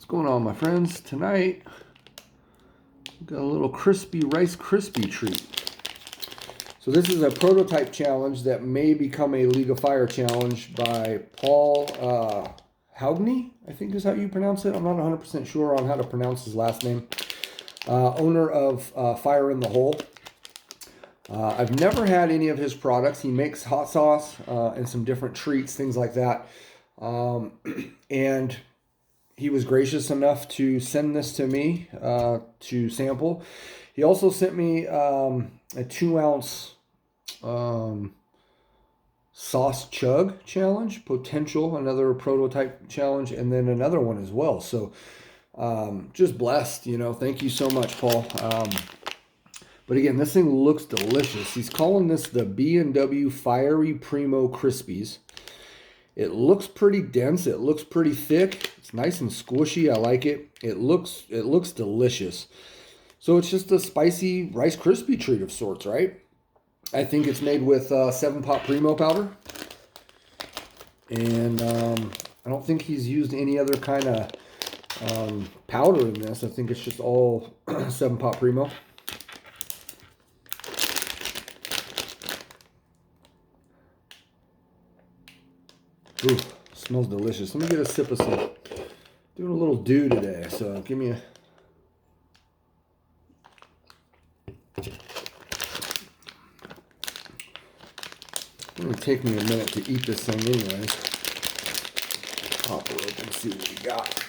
What's going on, my friends? Tonight, got a little crispy Rice Krispie treat. So this is a prototype challenge that may become a League of Fire challenge by Paul Haugney, I think is how you pronounce it. I'm not 100% sure on how to pronounce his last name. Owner of Fire in the Hole. I've never had any of his products. He makes hot sauce and some different treats, things like that. And he was gracious enough to send this to me to sample. He also sent me a 2-ounce sauce chug challenge, potential, another prototype challenge, and then another one as well. So just blessed, you know. Thank you so much, Paul. But again, this thing looks delicious. He's calling this the B&W PHiery Primo Crispies. It looks pretty dense. It looks pretty thick. It's nice and squishy. I like it. It looks delicious. So it's just a spicy Rice Krispie treat of sorts, right? I think it's made with 7-pot Primo powder. And I don't think he's used any other kind of powder in this. I think it's just all 7-pot Primo. Ooh, smells delicious. Let me get a sip of some. Doing a little dew today, so give me a. It's going to take me a minute to eat this thing anyway. Pop it open and see what we got.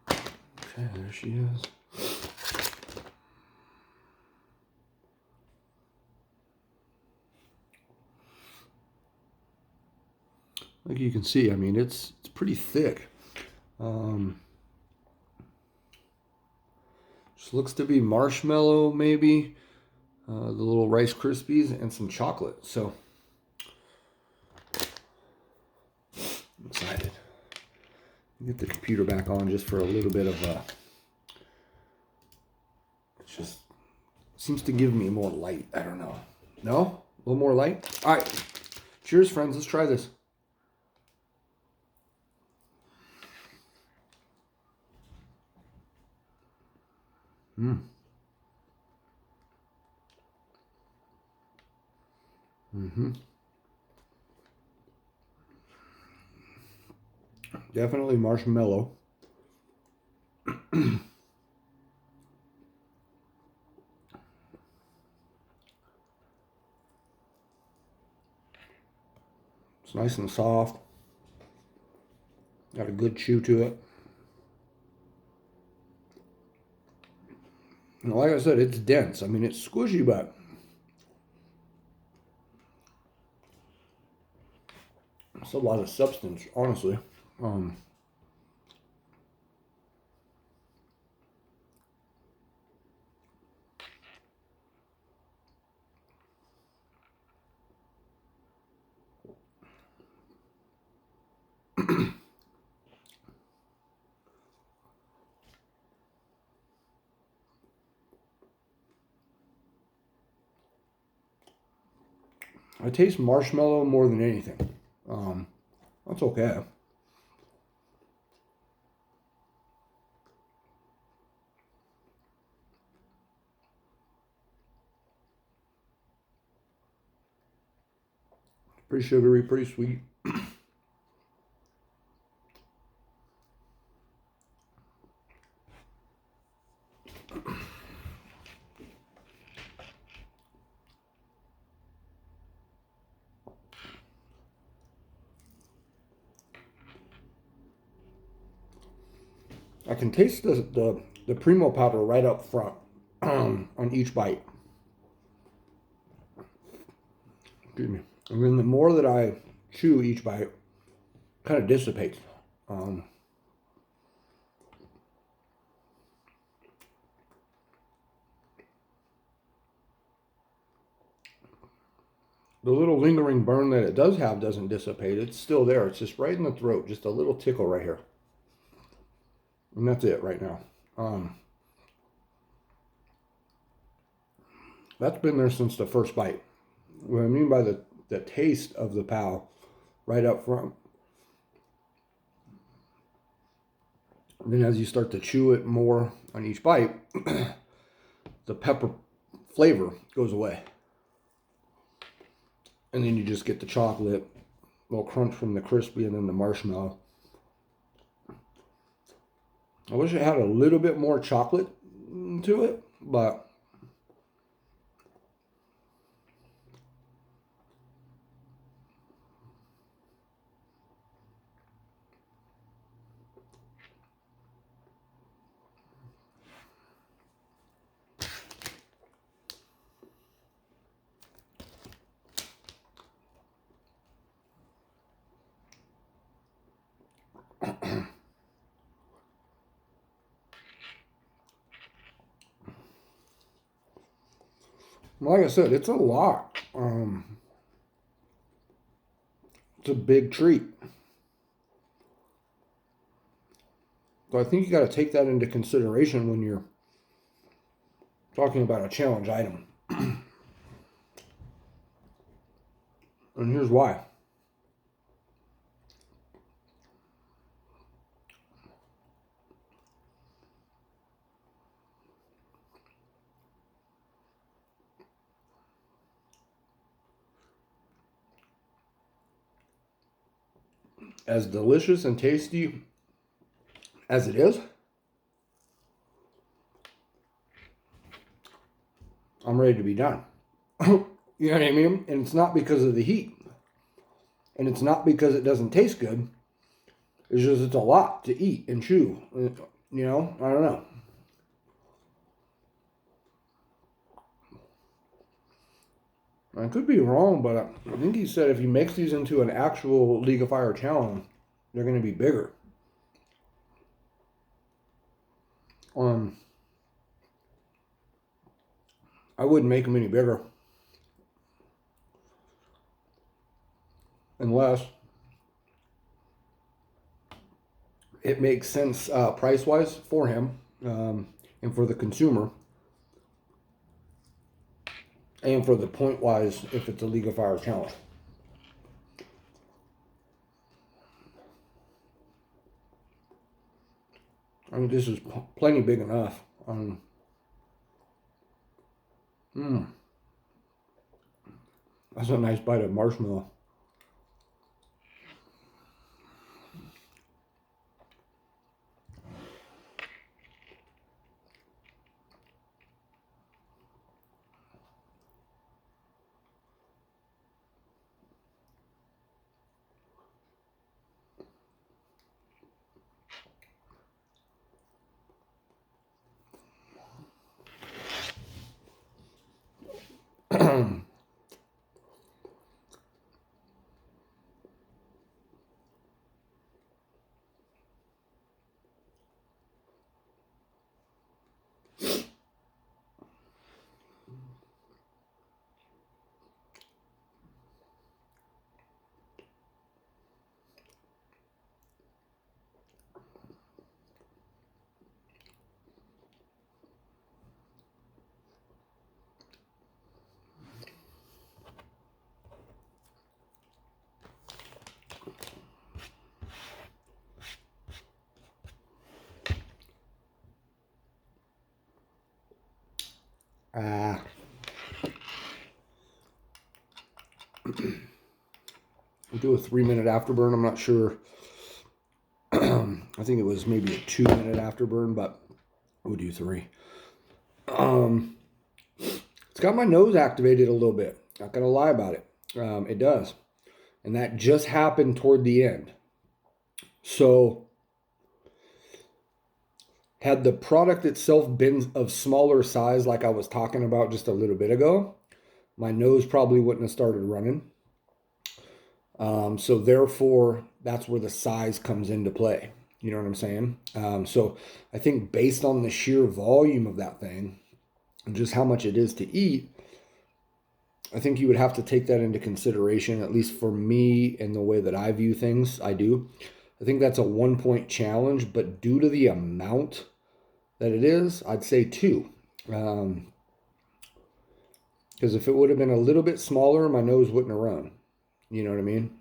Okay, there she is. Like you can see, I mean, it's pretty thick. Just looks to be marshmallow, maybe. The little Rice Krispies and some chocolate. So, I'm excited. Get the computer back on just for a little bit of it just seems to give me more light. I don't know. No? A little more light? All right. Cheers, friends. Let's try this. Definitely marshmallow. It's nice and soft. Got a good chew to it. And like I said, it's dense. I mean, it's squishy, but it's a lot of substance, honestly. I taste marshmallow more than anything. That's okay. Pretty sugary, pretty sweet. I can taste the Primo powder right up front on each bite. Excuse me. And then the more that I chew each bite, kind of dissipates. The little lingering burn that it does have doesn't dissipate. It's still there. It's just right in the throat. Just a little tickle right here. And that's it right now. That's been there since the first bite. What I mean by the taste of the POW right up front And then as you start to chew it more on each bite, the pepper flavor goes away. And then you just get the chocolate, little crunch from the crispy, and then the marshmallow. I wish it had a little bit more chocolate to it, but like I said, it's a lot. It's a big treat. So I think you got to take that into consideration when you're talking about a challenge item. And here's why. As delicious and tasty as it is, I'm ready to be done. You know what I mean? And it's not because of the heat. And it's not because it doesn't taste good. It's just it's a lot to eat and chew. You know, I don't know. I could be wrong, but I think he said if he makes these into an actual League of Fire challenge, they're going to be bigger. I wouldn't make them any bigger. Unless it makes sense price-wise for him and for the consumer. And for the point-wise, if it's a League of Fire challenge. I mean, this is plenty big enough. That's a nice bite of marshmallow. We'll do a 3-minute afterburn. I'm not sure. I think it was maybe a 2-minute afterburn, but we'll do 3. It's got my nose activated a little bit. Not gonna lie about it. It does, and that just happened toward the end. So, had the product itself been of smaller size, like I was talking about just a little bit ago, my nose probably wouldn't have started running. So therefore, that's where the size comes into play. You know what I'm saying? So I think based on the sheer volume of that thing and just how much it is to eat, I think you would have to take that into consideration, at least for me and the way that I view things. I do. I think that's a 1-point challenge, but due to the amount that it is, I'd say 2. Because if it would have been a little bit smaller, my nose wouldn't have run. You know what I mean?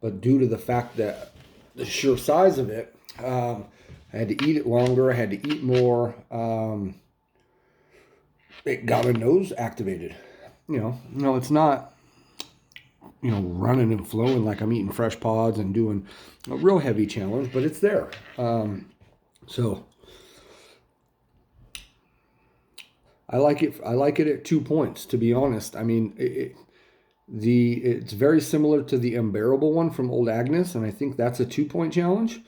But due to the fact that the sheer size of it, I had to eat it longer. I had to eat more. It got a nose activated. No, it's not, running and flowing like I'm eating fresh pods and doing a real heavy challenge, but it's there. So I like it. I like it at 2 points, to be honest. I mean, it's very similar to the unbearable one from Old Agnes, and I think that's a 2-point challenge.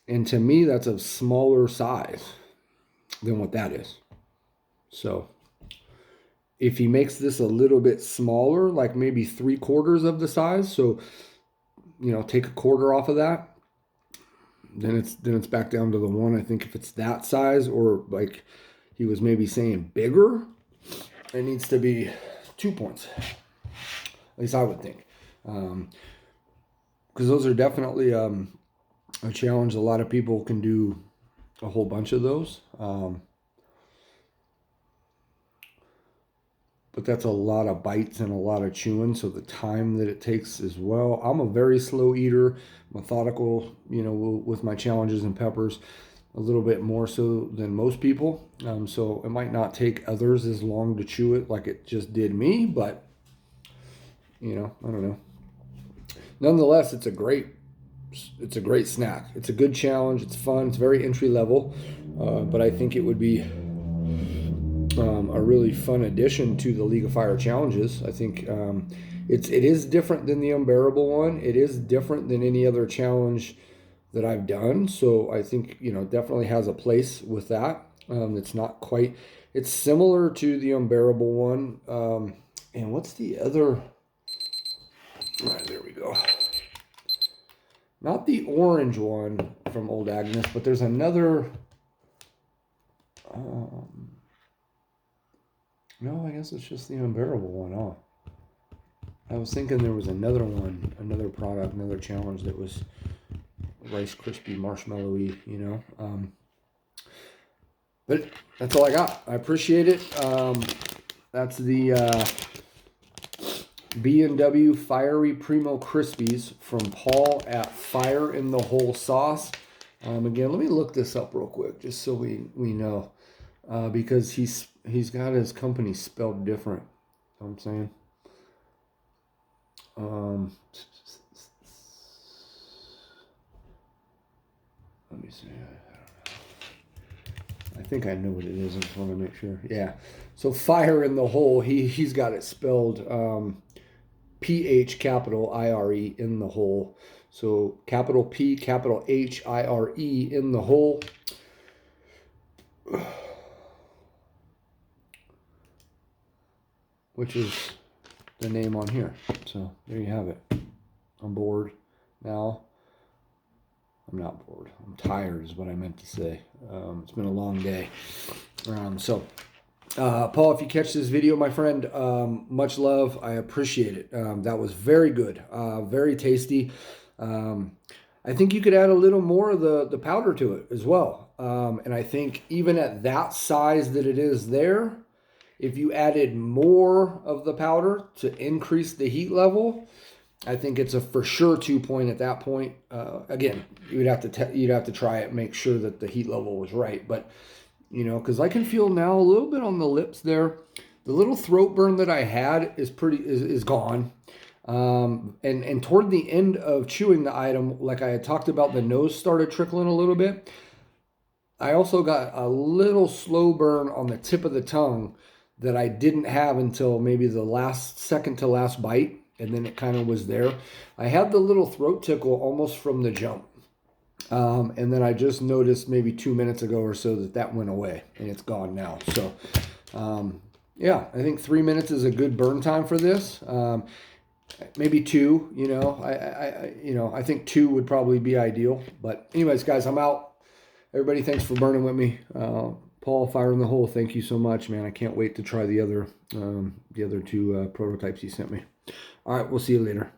And to me, that's a smaller size than what that is. So if he makes this a little bit smaller, like maybe 3/4 of the size, so take a quarter off of that, then it's back down to the 1. I think if it's that size, or like he was maybe saying bigger, it needs to be 2 points. At least I would think, because those are definitely a challenge. A lot of people can do a whole bunch of those. But that's a lot of bites and a lot of chewing, so the time that it takes as well. I'm a very slow eater, methodical, with my challenges and peppers, a little bit more so than most people. So it might not take others as long to chew it like it just did me, but, I don't know. Nonetheless, it's a great snack. It's a good challenge. It's fun. It's very entry level, but I think it would be a really fun addition to the League of Fire challenges. I think it is different than the unbearable one. It is different than any other challenge that I've done. So I think definitely has a place with that. It's not quite. It's similar to the unbearable one. And what's the other? Right, there we go. Not the orange one from Old Agnes, but there's another. No, I guess it's just the unbearable one. Oh, I was thinking there was another one, another product, another challenge that was Rice Crispy marshmallowy, But that's all I got. I appreciate it. That's the B&W PHiery Primo Crispies from Paul at Fire in the Hole Sauce. Again, let me look this up real quick just so we know, because he's got his company spelled different. You know what I'm saying. Let me see. I think I know what it is. I just want to make sure. Yeah. So Fire in the Hole. He's got it spelled PHire in the hole. So capital P, capital HIRE in the hole. Which is the name on here. So there you have it. I'm bored now. I'm not bored. I'm tired is what I meant to say. It's been a long day. Paul, if you catch this video, my friend, much love. I appreciate it. That was very good. Very tasty. I think you could add a little more of the powder to it as well. And I think even at that size that it is there, if you added more of the powder to increase the heat level, I think it's a for sure 2-point at that point. Again, you'd have to try it, make sure that the heat level was right. But because I can feel now a little bit on the lips there. The little throat burn that I had is gone. And toward the end of chewing the item, like I had talked about, the nose started trickling a little bit. I also got a little slow burn on the tip of the tongue that I didn't have until maybe the second to last bite. And then it kind of was there. I had the little throat tickle almost from the jump. And then I just noticed maybe 2 minutes ago or so that went away. And it's gone now. So, yeah, I think 3 minutes is a good burn time for this. Maybe 2, I think 2 would probably be ideal. But anyways, guys, I'm out. Everybody, thanks for burning with me. Paul, Fire in the Hole, thank you so much, man. I can't wait to try the other 2 prototypes he sent me. All right, we'll see you later.